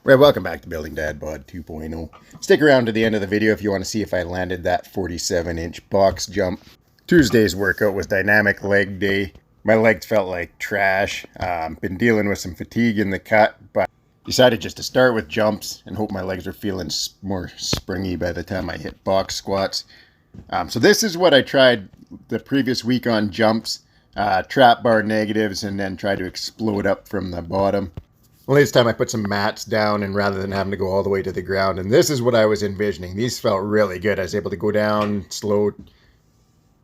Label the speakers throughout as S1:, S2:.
S1: Well, welcome back to Building Dad Bod 2.0. Stick around to the end of the video if you want to see if I landed that 47-inch box jump. Tuesday's workout was dynamic leg day. My legs felt like trash. Been dealing with some fatigue in the cut, but decided just to start with jumps and hope my legs are feeling more springy by the time I hit box squats. So this is what I tried the previous week on jumps. Trap bar negatives and then try to explode up from the bottom. Well, this time I put some mats down and rather than having to go all the way to the ground. And this is what I was envisioning. These felt really good. I was able to go down slow,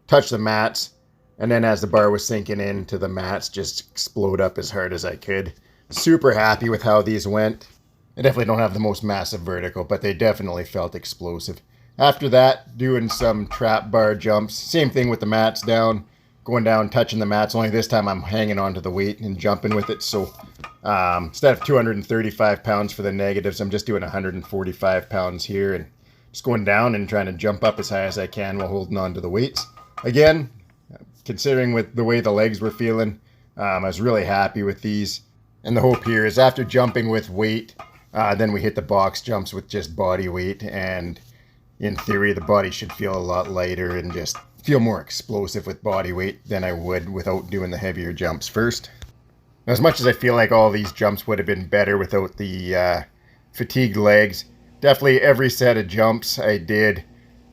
S1: touch the mats, and then as the bar was sinking into the mats, just explode up as hard as I could. Super happy with how these went. I definitely don't have the most massive vertical, but they definitely felt explosive. After that, doing some trap bar jumps. Same thing with the mats down. Going down, touching the mats. Only this time I'm hanging onto the weight and jumping with it. So instead of 235 pounds for the negatives, I'm just doing 145 pounds here and just going down and trying to jump up as high as I can while holding on to the weights. Again, considering with the way the legs were feeling, I was really happy with these. And the hope here is after jumping with weight, then we hit the box jumps with just body weight. And in theory, the body should feel a lot lighter and just feel more explosive with body weight than I would without doing the heavier jumps first. As much as I feel like all these jumps would have been better without the fatigued legs, definitely every set of jumps I did,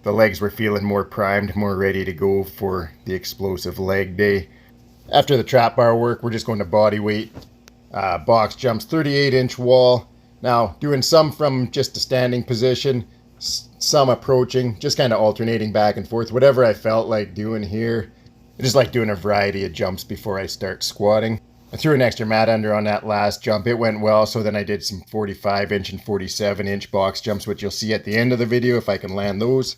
S1: the legs were feeling more primed, more ready to go for the explosive leg day. After the trap bar work, we're just going to body weight box jumps, 38-inch wall. Now, doing some from just a standing position, some approaching, just kind of alternating back and forth, whatever I felt like doing here. I just like doing a variety of jumps before I start squatting. I threw an extra mat under on that last jump. It went well, so then I did some 45-inch and 47-inch box jumps, which you'll see at the end of the video if I can land those.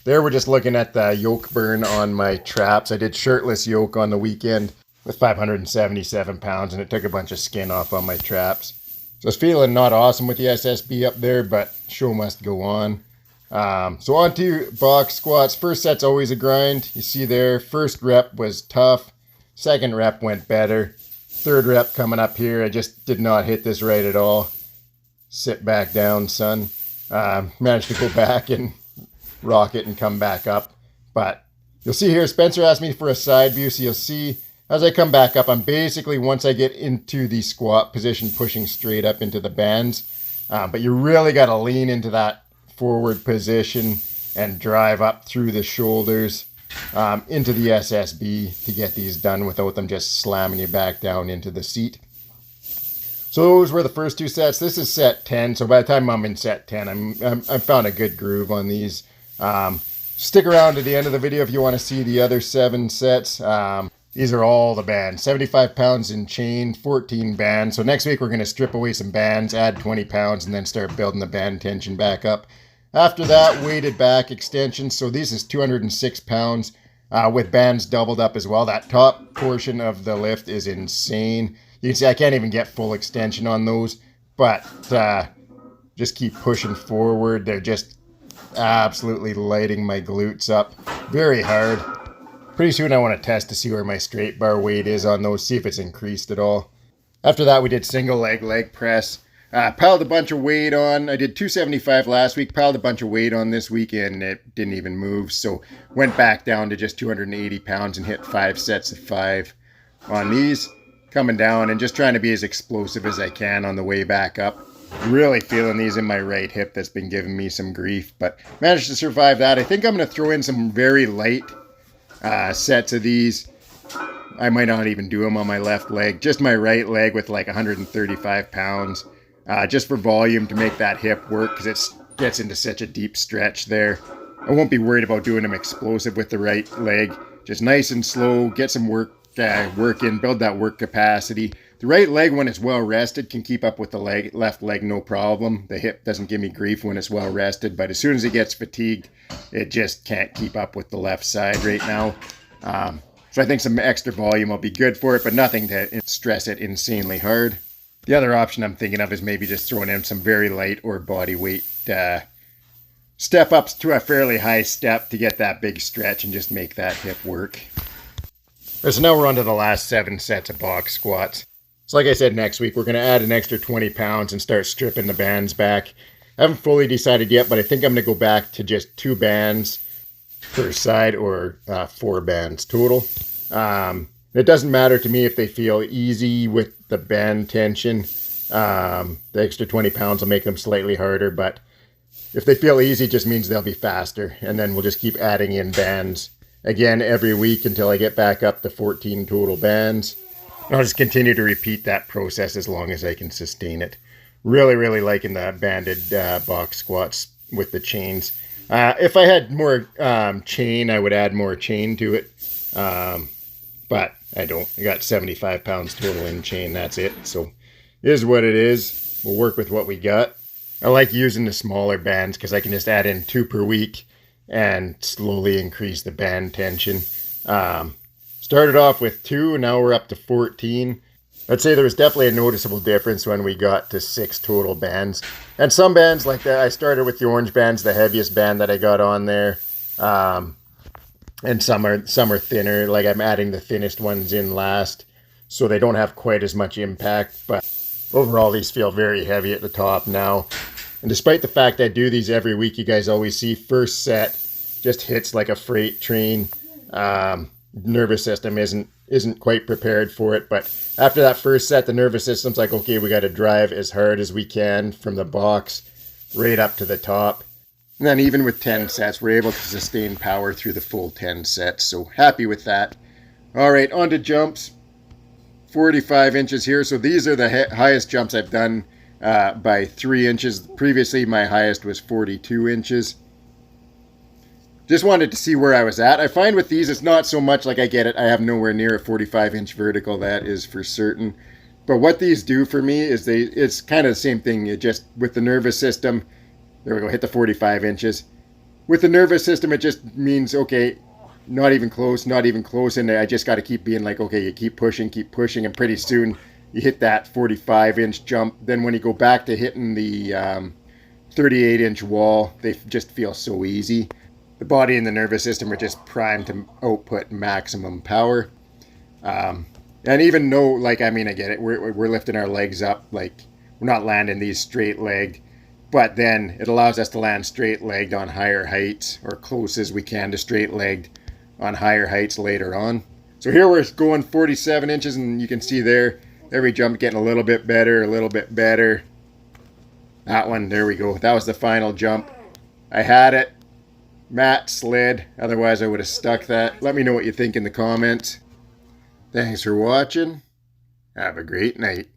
S1: There we're just looking at the yoke burn on my traps. I did shirtless yoke on the weekend with 577 pounds, and it took a bunch of skin off on my traps. So I was feeling not awesome with the SSB up there, but show must go on. So on to box squats. First set's always a grind. You see there, first rep was tough. Second rep went better. Third rep coming up here. I just did not hit this right at all. Sit back down, son. Managed to go back and rock it and come back up. But you'll see here, Spencer asked me for a side view, so you'll see as I come back up, I'm basically, once I get into the squat position, pushing straight up into the bands. But you really got to lean into that forward position and drive up through the shoulders into the SSB to get these done without them just slamming you back down into the seat. So those were the first two sets. This is set 10. So by the time I'm in set 10, I've found a good groove on these. Stick around to the end of the video if you want to see the other 7 sets. These are all the bands, 75 pounds in chain, 14 bands. So next week we're going to strip away some bands, add 20 pounds, and then start building the band tension back up. After that, weighted back extensions. So this is 206 pounds with bands doubled up as well. That top portion of the lift is insane. You can see I can't even get full extension on those, but just keep pushing forward. They're just absolutely lighting my glutes up very hard. Pretty soon I want to test to see where my straight bar weight is on those, see if it's increased at all. After that we did single leg press. Piled a bunch of weight on. I did 275 last week, piled a bunch of weight on this week and it didn't even move. So went back down to just 280 pounds and hit 5 sets of 5 on these. Coming down and just trying to be as explosive as I can on the way back up. Really feeling these in my right hip that's been giving me some grief, but managed to survive that. I think I'm going to throw in some very light sets of these. I might not even do them on my left leg, just my right leg with like 135 pounds, just for volume to make that hip work because it gets into such a deep stretch there. I won't be worried about doing them explosive with the right leg, just nice and slow, get some work in, build that work capacity. The right leg, when it's well rested, can keep up with the left leg no problem. The hip doesn't give me grief when it's well rested, but as soon as it gets fatigued, it just can't keep up with the left side right now. So I think some extra volume will be good for it, but nothing to stress it insanely hard. The other option I'm thinking of is maybe just throwing in some very light or body weight step ups to a fairly high step to get that big stretch and just make that hip work. So now we're on to the last 7 sets of box squats. So like I said, next week we're going to add an extra 20 pounds and start stripping the bands back. I haven't fully decided yet, but I think I'm going to go back to just 2 bands per side, or 4 bands total. It doesn't matter to me if they feel easy with the band tension. The extra 20 pounds will make them slightly harder, but if they feel easy, it just means they'll be faster. And then we'll just keep adding in bands again every week until I get back up to 14 total bands. And I'll just continue to repeat that process as long as I can sustain it. Really, really liking the banded box squats with the chains. If I had more chain, I would add more chain to it. But I don't. I got 75 pounds total in chain. That's it. So it is what it is. We'll work with what we got. I like using the smaller bands because I can just add in 2 per week and slowly increase the band tension. Started off with 2, and now we're up to 14. I'd say there was definitely a noticeable difference when we got to 6 total bands. And some bands like that, I started with the orange bands, the heaviest band that I got on there. And some are thinner. Like I'm adding the thinnest ones in last, so they don't have quite as much impact. But overall, these feel very heavy at the top now. And despite the fact I do these every week, you guys always see first set just hits like a freight train. Nervous system isn't quite prepared for it, but after that first set, the nervous system's like, okay, we got to drive as hard as we can from the box right up to the top. And then even with 10 sets, we're able to sustain power through the full 10 sets, so happy with that. All right, on to jumps. 45 inches here, so these are the highest jumps I've done by 3 inches. Previously, my highest was 42 inches. Just wanted to see where I was at. I find with these, it's not so much like I get it. I have nowhere near a 45-inch vertical, that is for certain. But what these do for me is it's kind of the same thing. It just, with the nervous system, there we go, hit the 45 inches. With the nervous system, it just means, okay, not even close, and I just got to keep being like, okay, you keep pushing, and pretty soon you hit that 45-inch jump. Then when you go back to hitting the 38-inch wall, they just feel so easy. The body and the nervous system are just primed to output maximum power. And even though, like, I mean, I get it, we're lifting our legs up, like, we're not landing these straight-legged, but then it allows us to land straight-legged on higher heights, or close as we can to straight-legged on higher heights later on. So here we're going 47 inches, and you can see there, every jump getting a little bit better, That one, there we go. That was the final jump. I had it. Matt slid, otherwise I would have stuck that. Let me know what you think in the comments. Thanks for watching. Have a great night.